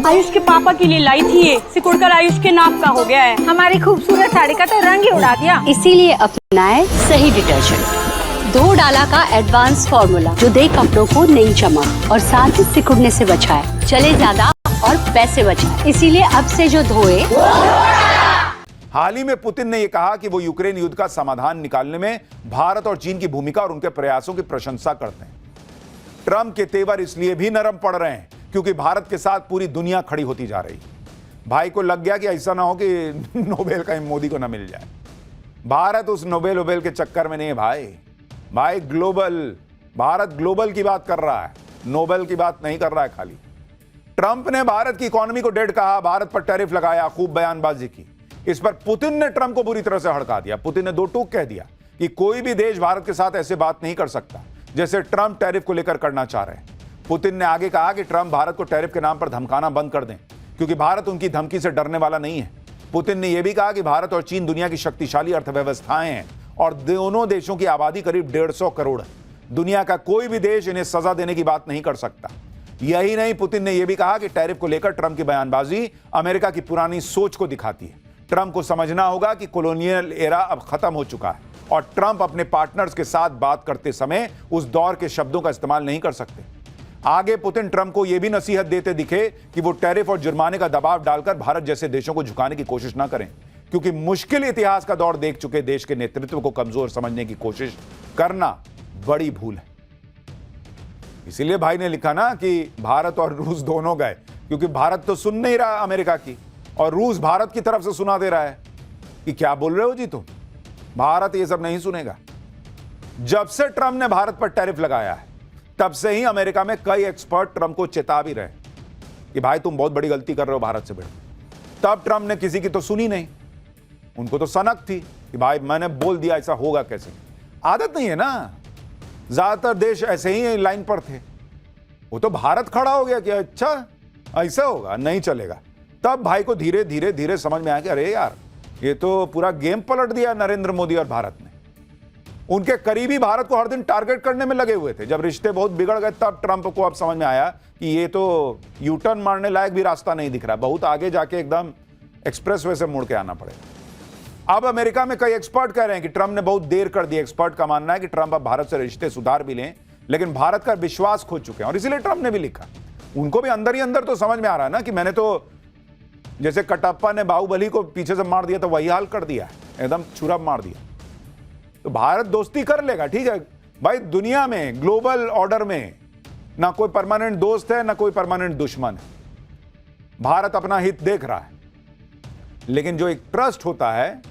आयुष के पापा के लिए लाई थी ये, सिकुड़कर आयुष के नाक का हो गया है। हमारी खूबसूरत साड़ी का तो रंग ही उड़ा दिया। इसीलिए अपनाए सही डिटर्जेंट, 2 डाला का एडवांस फॉर्मूला जो दे कपड़ों को नई चमक और साथ ही सिकुड़ने से बचाए, चले ज्यादा और पैसे बचाए। इसीलिए अब से जो धोए। हाल ही में पुतिन ने यह कहा कि वो यूक्रेन युद्ध का समाधान निकालने में भारत और चीन की भूमिका और उनके प्रयासों की प्रशंसा करते हैं। ट्रंप के तेवर इसलिए भी नरम पड़ रहे हैं क्योंकि भारत के साथ पूरी दुनिया खड़ी होती जा रही। भाई को लग गया कि ऐसा ना हो कि नोबेल कहीं मोदी को ना मिल जाए। भारत उस नोबेल के चक्कर में नहीं है भाई ग्लोबल, भारत ग्लोबल की बात कर रहा है, नोबेल की बात नहीं कर रहा है खाली। ट्रंप ने भारत की इकोनॉमी को डेड कहा, भारत पर टैरिफ लगाया, खूब बयानबाजी की। इस पर पुतिन ने ट्रंप को बुरी तरह से हड़का दिया। पुतिन ने 2 टूक कह दिया कि कोई भी देश भारत के साथ ऐसे बात नहीं कर सकता जैसे ट्रंप टैरिफ को लेकर करना चाह रहे हैं। पुतिन ने आगे कहा कि ट्रंप भारत को टैरिफ के नाम पर धमकाना बंद कर दें क्योंकि भारत उनकी धमकी से डरने वाला नहीं है। पुतिन ने यह भी कहा कि भारत और चीन दुनिया की शक्तिशाली अर्थव्यवस्थाएं हैं और दोनों देशों की आबादी करीब 150 करोड़ है। दुनिया का कोई भी देश इन्हें सजा देने की बात नहीं कर सकता। यही नहीं, पुतिन ने यह भी कहा कि टैरिफ को लेकर ट्रंप की बयानबाजी अमेरिका की पुरानी सोच को दिखाती है। ट्रंप को समझना होगा कि कॉलोनियल एरा अब खत्म हो चुका है और ट्रंप अपने पार्टनर्स के साथ बात करते समय उस दौर के शब्दों का इस्तेमाल नहीं कर सकते। आगे पुतिन ट्रंप को यह भी नसीहत देते दिखे कि वो टैरिफ और जुर्माने का दबाव डालकर भारत जैसे देशों को झुकाने की कोशिश ना करें क्योंकि मुश्किल इतिहास का दौर देख चुके देश के नेतृत्व को कमजोर समझने की कोशिश करना बड़ी भूल है। इसीलिए भाई ने लिखा ना कि भारत और रूस दोनों गए क्योंकि भारत तो सुन नहीं रहा अमेरिका की और रूस भारत की तरफ से सुना दे रहा है कि क्या बोल रहे हो जी तुम। भारत ये सब नहीं सुनेगा। जब से ट्रंप ने भारत पर टैरिफ लगाया है तब से ही अमेरिका में कई एक्सपर्ट ट्रंप को चेता भी रहे कि भाई तुम बहुत बड़ी गलती कर रहे हो भारत से भिड़। तब ट्रंप ने किसी की तो सुनी नहीं। उनको तो सनक थी कि भाई मैंने बोल दिया, ऐसा होगा कैसे। आदत नहीं है ना, ज्यादातर देश ऐसे ही लाइन पर थे। वो तो भारत खड़ा हो गया कि अच्छा ऐसा होगा, नहीं चलेगा। तब भाई को धीरे धीरे धीरे समझ में आया कि अरे यार ये तो पूरा गेम पलट दिया नरेंद्र मोदी और भारत ने। उनके करीबी भारत को हर दिन टारगेट करने में लगे हुए थे। जब रिश्ते बहुत बिगड़ गए तब ट्रंप को अब समझ में आया कि ये तो यू टर्न मारने लायक भी रास्ता नहीं दिख रहा, बहुत आगे जाके एकदम एक्सप्रेसवे से मुड़ के आना पड़ेगा। अब अमेरिका में कई एक्सपर्ट कह रहे हैं कि ट्रंप ने बहुत देर कर दी। एक्सपर्ट का मानना है कि ट्रंप अब भारत से रिश्ते सुधार भी लें लेकिन भारत का विश्वास खो चुके हैं और इसीलिए ट्रंप ने भी लिखा। उनको भी अंदर ही अंदर तो समझ में आ रहा है ना कि मैंने तो जैसे कटप्पा ने बाहुबली को पीछे से मार दिया तो वही हाल कर दिया, एकदम छुरा मार दिया। तो भारत दोस्ती कर लेगा, ठीक है भाई। दुनिया में ग्लोबल ऑर्डर में ना कोई परमानेंट दोस्त है ना कोई परमानेंट दुश्मन है। भारत अपना हित देख रहा है लेकिन जो एक ट्रस्ट होता है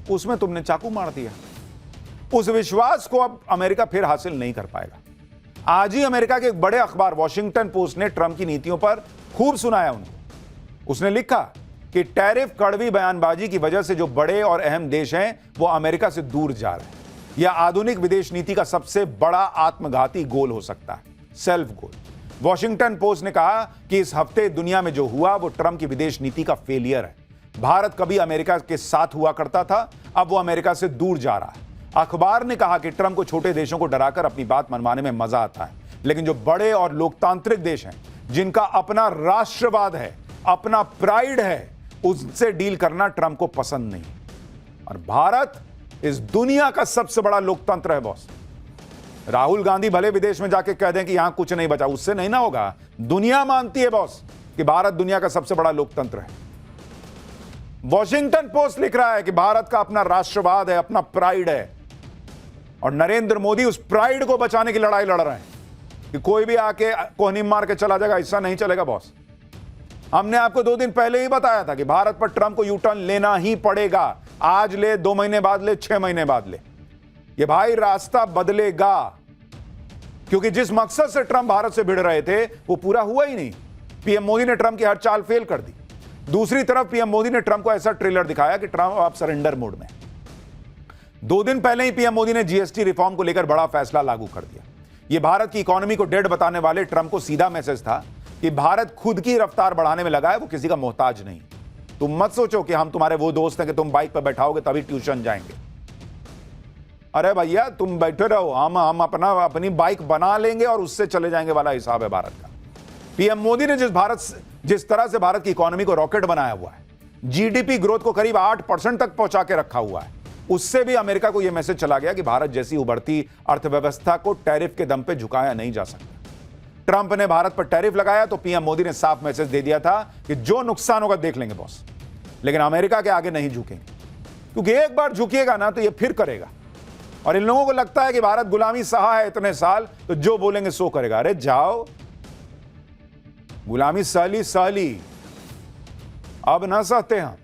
उसमें तुमने चाकू मार दिया। उस विश्वास को अब अमेरिका फिर हासिल नहीं कर पाएगा। आज ही अमेरिका के एक बड़े अखबार वॉशिंगटन पोस्ट ने ट्रंप की नीतियों पर खूब सुनाया उनको। उसने लिखा कि टैरिफ कड़वी बयानबाजी की वजह से जो बड़े और अहम देश हैं वो अमेरिका से दूर जा रहे हैं। यह आधुनिक विदेश नीति का सबसे बड़ा आत्मघाती गोल हो सकता है, सेल्फ गोल। वॉशिंगटन पोस्ट ने कहा कि इस हफ्ते दुनिया में जो हुआ वो ट्रंप की विदेश नीति का फेलियर है। भारत कभी अमेरिका के साथ हुआ करता था, अब वो अमेरिका से दूर जा रहा है। अखबार ने कहा कि ट्रंप को छोटे देशों को डराकर अपनी बात मनवाने में मजा आता है लेकिन जो बड़े और लोकतांत्रिक देश हैं जिनका अपना राष्ट्रवाद है, अपना प्राइड है, उनसे डील करना ट्रंप को पसंद नहीं। और भारत इस दुनिया का सबसे बड़ा लोकतंत्र है बॉस। राहुल गांधी भले विदेश में जाके कह दें कि यहां कुछ नहीं बचा, उससे नहीं ना होगा। दुनिया मानती है बॉस कि भारत दुनिया का सबसे बड़ा लोकतंत्र है। वॉशिंगटन पोस्ट लिख रहा है कि भारत का अपना राष्ट्रवाद है, अपना प्राइड है और नरेंद्र मोदी उस प्राइड को बचाने की लड़ाई लड़ रहे हैं कि कोई भी आके कोहनी मार के चला जाएगा, ऐसा नहीं चलेगा बॉस। हमने आपको 2 दिन पहले ही बताया था कि भारत पर ट्रंप को यू टर्न लेना ही पड़ेगा। आज ले, 2 महीने बाद ले, 6 महीने बाद ले, ये भाई रास्ता बदलेगा क्योंकि जिस मकसद से ट्रंप भारत से भिड़ रहे थे वो पूरा हुआ ही नहीं। पीएम मोदी ने ट्रंप की हर चाल फेल कर दी। दूसरी तरफ पीएम मोदी ने ट्रंप को ऐसा ट्रेलर दिखाया कि ट्रंप अब सरेंडर मोड में। 2 दिन पहले ही पीएम मोदी ने जीएसटी रिफॉर्म को लेकर बड़ा फैसला लागू कर दिया। यह भारत की इकोनॉमी को डेड बताने वाले ट्रंप को सीधा मैसेज था कि भारत खुद की रफ्तार बढ़ाने में लगा है, वो किसी का मोहताज नहीं। तुम मत सोचो कि हम तुम्हारे वो दोस्त हैं कि तुम बाइक पर बैठाओगे तभी ट्यूशन जाएंगे। अरे भैया तुम बैठे रहो, हम अपनी बाइक बना लेंगे और उससे चले जाएंगे वाला हिसाब है भारत का। पीएम मोदी ने जिस तरह से भारत की इकोनॉमी को रॉकेट बनाया हुआ है, जीडीपी ग्रोथ को करीब 8% तक पहुंचा के रखा हुआ है, उससे भी अमेरिका को यह मैसेज चला गया कि भारत जैसी उभरती अर्थव्यवस्था को टैरिफ के दम पे झुकाया नहीं जा सकता। ट्रंप ने भारत पर टैरिफ लगाया तो पीएम मोदी ने साफ मैसेज दे दिया था कि जो नुकसान होगा देख लेंगे बॉस, लेकिन अमेरिका के आगे नहीं झुकेंगे, क्योंकि एक बार झुकिएगा ना तो ये फिर करेगा। और इन लोगों को लगता है कि भारत गुलामी सहा है इतने साल, तो जो बोलेंगे सो करेगा। अरे जाओ, गुलामी सहली अब ना सहते हम।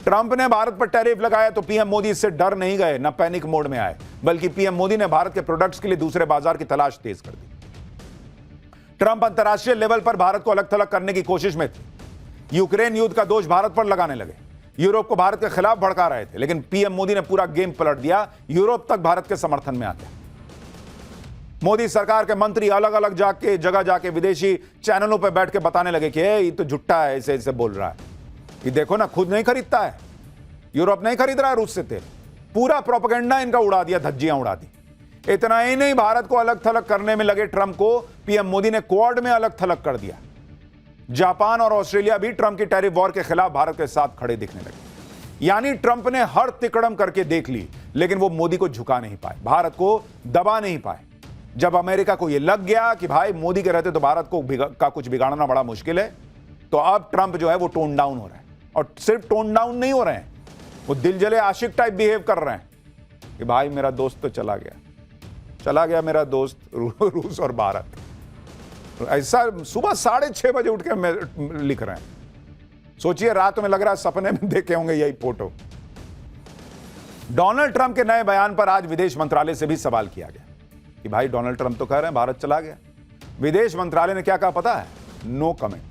ट्रंप ने भारत पर टैरिफ लगाया तो पीएम मोदी इससे डर नहीं गए, ना पैनिक मोड में आए, बल्कि पीएम मोदी ने भारत के प्रोडक्ट्स के लिए दूसरे बाजार की तलाश तेज कर दी। ट्रंप अंतर्राष्ट्रीय लेवल पर भारत को अलग थलग करने की कोशिश में थे। यूक्रेन युद्ध का दोष भारत पर लगाने लगे, यूरोप को भारत के खिलाफ भड़का रहे थे, लेकिन पीएम मोदी ने पूरा गेम पलट दिया। यूरोप तक भारत के समर्थन में आ गया। मोदी सरकार के मंत्री अलग अलग जगह जाके विदेशी चैनलों पर बैठ के बताने लगे कि ये तो झुट्टा है, ऐसे बोल रहा है, ये देखो ना, खुद नहीं खरीदता है, यूरोप नहीं खरीद रहा है रूस से तेल। पूरा प्रोपेगेंडा इनका उड़ा दिया, धज्जियां उड़ा दी। इतना ही नहीं, भारत को अलग थलग करने में लगे ट्रंप को पीएम मोदी ने क्वाड में अलग थलग कर दिया। जापान और ऑस्ट्रेलिया भी ट्रंप की टैरिफ वॉर के खिलाफ भारत के साथ खड़े दिखने लगे। यानी ट्रंप ने हर तिकड़म करके देख ली, लेकिन वो मोदी को झुका नहीं पाए, भारत को दबा नहीं पाए। जब अमेरिका को यह लग गया कि भाई मोदी के रहते तो भारत का कुछ बिगाड़ना बड़ा मुश्किल है, तो अब ट्रंप जो है वो टोन डाउन हो रहा है। और सिर्फ टोन डाउन नहीं हो रहे हैं, वो दिल जले आशिक टाइप बिहेव कर रहे हैं कि भाई मेरा दोस्त तो चला गया मेरा दोस्त रूस और भारत। ऐसा सुबह 6:30 बजे उठ के लिख रहे हैं। सोचिए, रात में लग रहा है सपने में देखे होंगे यही फोटो। डोनाल्ड ट्रंप के नए बयान पर आज विदेश मंत्रालय से भी सवाल किया गया कि भाई डोनाल्ड ट्रंप तो कह रहे हैं भारत चला गया। विदेश मंत्रालय ने क्या कहा पता है? No comment.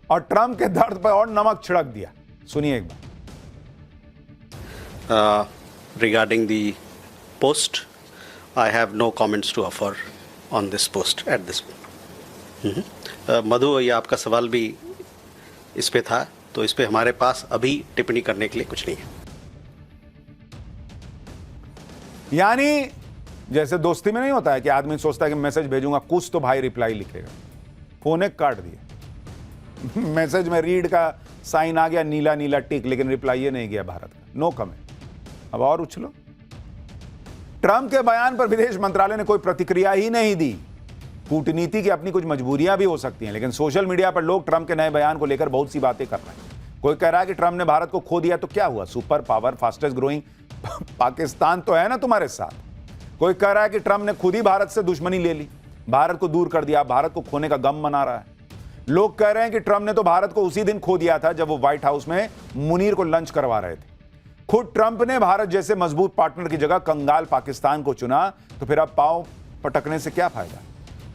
और ट्रंप के दर्द पर और नमक छिड़क दिया। सुनिए एक बार। Regarding the post, I have no comments to offer on this post at this point. मधु, ये आपका सवाल भी इस पे था, तो इस पे हमारे पास अभी टिप्पणी करने के लिए कुछ नहीं है। यानी जैसे दोस्ती में नहीं होता है कि आदमी सोचता है कि मैसेज भेजूंगा कुछ तो भाई रिप्लाई लिखेगा, फोन काट दिया। मैसेज में रीड का साइन आ गया, नीला नीला टिक, लेकिन रिप्लाई ये नहीं गया भारत का, नो कमेंट। अब और उछलो। ट्रंप के बयान पर विदेश मंत्रालय ने कोई प्रतिक्रिया ही नहीं दी। कूटनीति की अपनी कुछ मजबूरियां भी हो सकती हैं, लेकिन सोशल मीडिया पर लोग ट्रंप के नए बयान को लेकर बहुत सी बातें कर रहे हैं। कोई कह रहा है कि ट्रंप ने भारत को खो दिया तो क्या हुआ, super power, fastest growing Pakistan तो है ना तुम्हारे साथ। कोई कह रहा है कि ट्रंप ने खुद ही भारत से दुश्मनी ले ली, भारत को दूर कर दिया, भारत को खोने का गम मना रहा है। लोग कह रहे हैं कि ट्रंप ने तो भारत को उसी दिन खो दिया था जब वो व्हाइट हाउस में मुनीर को लंच करवा रहे थे। खुद ट्रंप ने भारत जैसे मजबूत पार्टनर की जगह कंगाल पाकिस्तान को चुना, तो फिर अब पांव पटकने से क्या फायदा।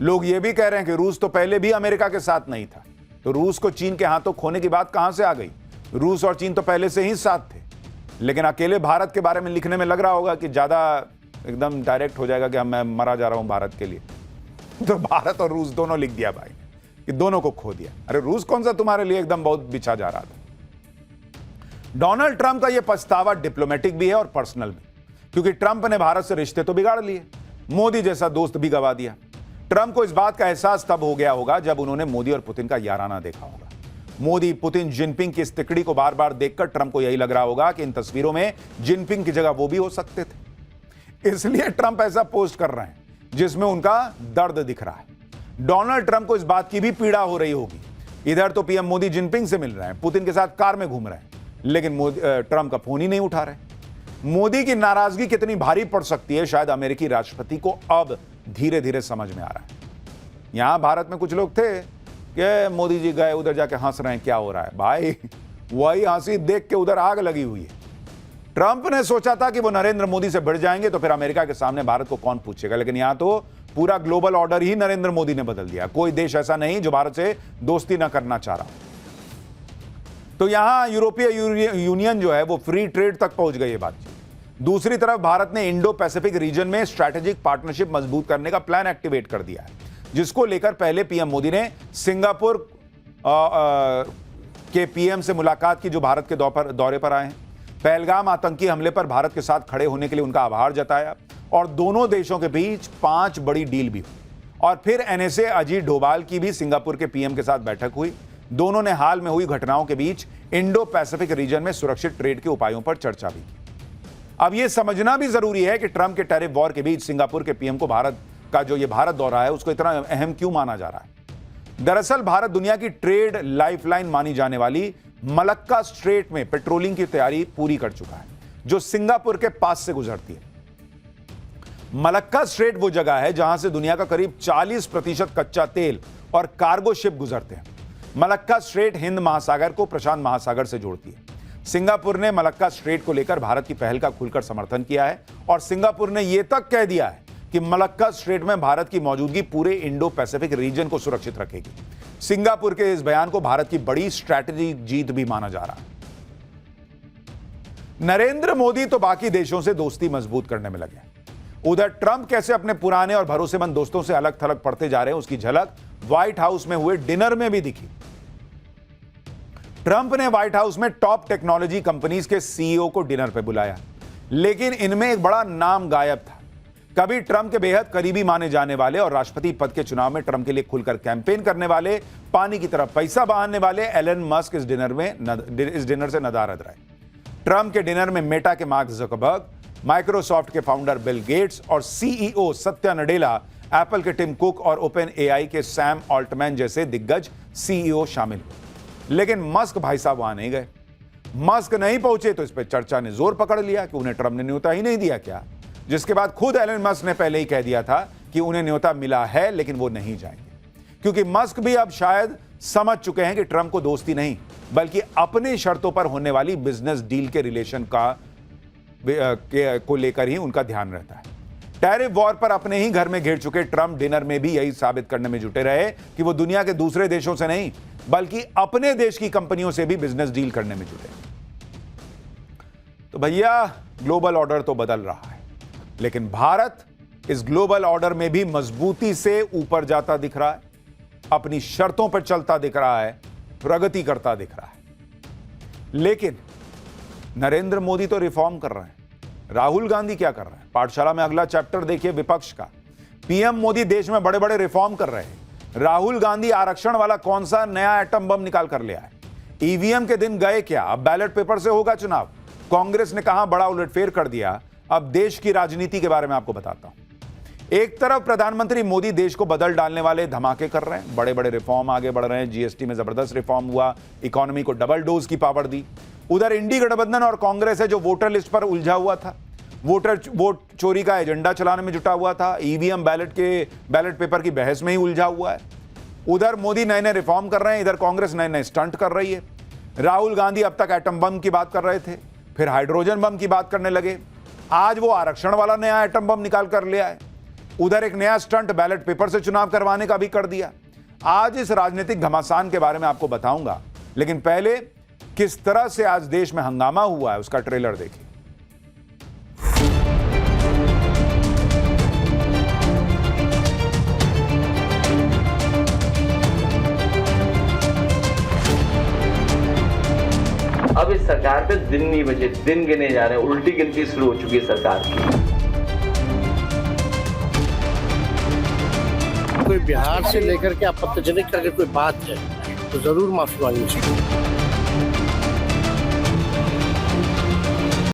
लोग ये भी कह रहे हैं कि रूस तो पहले भी अमेरिका के साथ नहीं था, तो रूस को चीन के हाथों खोने की बात कहां से आ गई। रूस और चीन तो पहले से ही साथ थे, लेकिन अकेले भारत के बारे में लिखने में लग रहा होगा कि ज्यादा एकदम डायरेक्ट हो जाएगा कि मैं मरा जा रहा हूं भारत के लिए, तो भारत और रूस दोनों लिख दिया भाई कि दोनों को खो दिया। अरे रूस कौन सा तुम्हारे लिए एकदम बहुत बिछा जा रहा था। डोनाल्ड ट्रंप का यह पछतावा डिप्लोमेटिक भी है और पर्सनल भी, क्योंकि ट्रंप ने भारत से रिश्ते तो बिगाड़ लिए, मोदी जैसा दोस्त भी गवा दिया। ट्रंप को इस बात का एहसास तब हो गया होगा जब उन्होंने मोदी और पुतिन का याराना देखा होगा। मोदी, पुतिन, जिनपिंग की इस तिकड़ी को बार बार देखकर ट्रंप को यही लग रहा होगा कि इन तस्वीरों में जिनपिंग की जगह वो भी हो सकते थे। इसलिए ट्रंप ऐसा पोस्ट कर रहे हैं जिसमें उनका दर्द दिख रहा है। डोनाल्ड ट्रंप को इस बात की भी पीड़ा हो रही होगी। इधर तो पीएम मोदी जिनपिंग से मिल रहे हैं, पुतिन के साथ कार में घूम रहे हैं, लेकिन ट्रंप का फोन ही नहीं उठा रहे। मोदी की नाराजगी कितनी भारी पड़ सकती है, शायद अमेरिकी राष्ट्रपति को अब धीरे धीरे समझ में आ रहा है। यहां भारत में कुछ लोग थे कि मोदी जी गए, उधर जाके हंस रहे हैं, क्या हो रहा है भाई, वही हंसी देख के उधर आग लगी हुई है। ट्रंप ने सोचा था कि वो नरेंद्र मोदी से भिड़ जाएंगे तो फिर अमेरिका के सामने भारत को कौन पूछेगा, लेकिन यहां तो पूरा ग्लोबल ऑर्डर ही नरेंद्र मोदी ने बदल दिया। कोई देश ऐसा नहीं जो भारत से दोस्ती ना करना चाह रहा। तो यहां यूरोपीय यूनियन जो है वो फ्री ट्रेड तक पहुंच गई है बातचीत। दूसरी तरफ भारत ने इंडो पैसिफिक रीजन में स्ट्रैटेजिक पार्टनरशिप मजबूत करने का प्लान एक्टिवेट कर दिया है, जिसको लेकर पहले पीएम मोदी ने सिंगापुर के पीएम से मुलाकात की, जो भारत के दौरे पर आए हैं। पहलगाम आतंकी हमले पर भारत के साथ खड़े होने के लिए उनका आभार जताया और दोनों देशों के बीच 5 बड़ी डील भी हुई। और फिर एनएसए अजीत डोभाल की भी सिंगापुर के पीएम के साथ बैठक हुई। दोनों ने हाल में हुई घटनाओं के बीच इंडो पैसिफिक रीजन में सुरक्षित ट्रेड के उपायों पर चर्चा भी की। अब यह समझना भी जरूरी है कि ट्रंप के टैरिफ वॉर के बीच सिंगापुर के पीएम को भारत का जो ये भारत दौरा है उसको इतना अहम क्यों माना जा रहा है। दरअसल भारत दुनिया की ट्रेड लाइफलाइन मानी जाने वाली मलक्का स्ट्रेट में पेट्रोलिंग की तैयारी पूरी कर चुका है, जो सिंगापुर के पास से गुजरती है। मलक्का स्ट्रेट वो जगह है जहां से दुनिया का करीब 40% कच्चा तेल और कार्गो शिप गुजरते हैं। मलक्का स्ट्रेट हिंद महासागर को प्रशांत महासागर से जोड़ती है। सिंगापुर ने मलक्का स्ट्रेट को लेकर भारत की पहल का खुलकर समर्थन किया है और सिंगापुर ने यह तक कह दिया है कि मलक्का स्ट्रेट में भारत की मौजूदगी पूरे इंडो पैसिफिक रीजन को सुरक्षित रखेगी। सिंगापुर के इस बयान को भारत की बड़ी स्ट्रैटेजिक जीत भी माना जा रहा है। नरेंद्र मोदी तो बाकी देशों से दोस्ती मजबूत करने में लगे। उधर ट्रंप कैसे अपने पुराने और भरोसेमंद दोस्तों से अलग थलग पड़ते जा रहे हैं, उसकी झलक व्हाइट हाउस में हुए डिनर में भी दिखी। ट्रंप ने व्हाइट हाउस में टॉप टेक्नोलॉजी कंपनीज के सीईओ को डिनर पर बुलाया, लेकिन इनमें एक बड़ा नाम गायब था। कभी ट्रंप के बेहद करीबी माने जाने वाले और राष्ट्रपति पद के चुनाव में ट्रंप के लिए खुलकर कैंपेन करने वाले, पानी की तरफ पैसा बहाने वाले एलन मस्क इस डिनर से नदारद रहे। ट्रंप के डिनर में मेटा के मार्क जकरबर्ग, माइक्रोसॉफ्ट के फाउंडर बिल गेट्स और सीईओ सत्या नडेला, एप्पल के टिम कुक और ओपन एआई के सैम ऑल्टमैन जैसे दिग्गज सीईओ शामिल हुए। लेकिन मस्क भाई साहब वहां नहीं गए। मस्क नहीं पहुंचे तो इस पर चर्चा ने जोर पकड़ लिया कि उन्हें ट्रंप ने न्योता ही नहीं दिया क्या, जिसके बाद खुद एलन मस्क ने पहले ही कह दिया था कि उन्हें न्योता मिला है लेकिन वो नहीं जाएंगे, क्योंकि मस्क भी अब शायद समझ चुके हैं कि ट्रंप को दोस्ती नहीं बल्कि अपनी शर्तों पर होने वाली बिजनेस डील के रिलेशन को लेकर ही उनका ध्यान रहता है। टैरिफ वॉर पर अपने ही घर में घिर चुके ट्रंप डिनर में भी यही साबित करने में जुटे रहे कि वो दुनिया के दूसरे देशों से नहीं बल्कि अपने देश की कंपनियों से भी बिजनेस डील करने में जुटे। तो भैया ग्लोबल ऑर्डर तो बदल रहा है, लेकिन भारत इस ग्लोबल ऑर्डर में भी मजबूती से ऊपर जाता दिख रहा है, अपनी शर्तों पर चलता दिख रहा है, प्रगति करता दिख रहा है। लेकिन नरेंद्र मोदी तो रिफॉर्म कर रहे हैं, राहुल गांधी क्या कर रहे हैं? पाठशाला में अगला चैप्टर देखिए विपक्ष का। पीएम मोदी देश में बड़े बड़े रिफॉर्म कर रहे हैं, राहुल गांधी आरक्षण वाला कौन सा नया एटम बम निकाल कर ले आए? ईवीएम के दिन गए क्या? अब बैलेट पेपर से होगा चुनाव। कांग्रेस ने कहां बड़ा उलटफेर कर दिया। अब देश की राजनीति के बारे में आपको बताता हूं। एक तरफ प्रधानमंत्री मोदी देश को बदल डालने वाले धमाके कर रहे हैं, बड़े बड़े रिफॉर्म आगे बढ़ रहे हैं। जीएसटी में जबरदस्त रिफॉर्म हुआ, इकोनॉमी को डबल डोज की पावर दी। उधर इंडी गठबंधन और कांग्रेस है जो वोटर लिस्ट पर उलझा हुआ था, वोट चोरी का एजेंडा चलाने में जुटा हुआ था, ईवीएम बैलेट पेपर की बहस में ही उलझा हुआ है। उधर मोदी नए नए रिफॉर्म कर रहे हैं, इधर कांग्रेस नए नए स्टंट कर रही है। राहुल गांधी अब तक एटम बम की बात कर रहे थे, फिर हाइड्रोजन बम की बात करने लगे, आज वो आरक्षण वाला नया एटम बम निकाल कर ले आए। उधर एक नया स्टंट बैलेट पेपर से चुनाव करवाने का भी कर दिया। आज इस राजनीतिक घमासान के बारे में आपको बताऊंगा, लेकिन पहले किस तरह से आज देश में हंगामा हुआ है उसका ट्रेलर देखिए। अब इस सरकार पे दिन नहीं बचे, दिन गिने जा रहे हैं, उल्टी गिनती शुरू हो चुकी है सरकार की। कोई बिहार से लेकर के आपत्तिजनक करके कोई बात है तो जरूर माफी मांगनी चाहिए।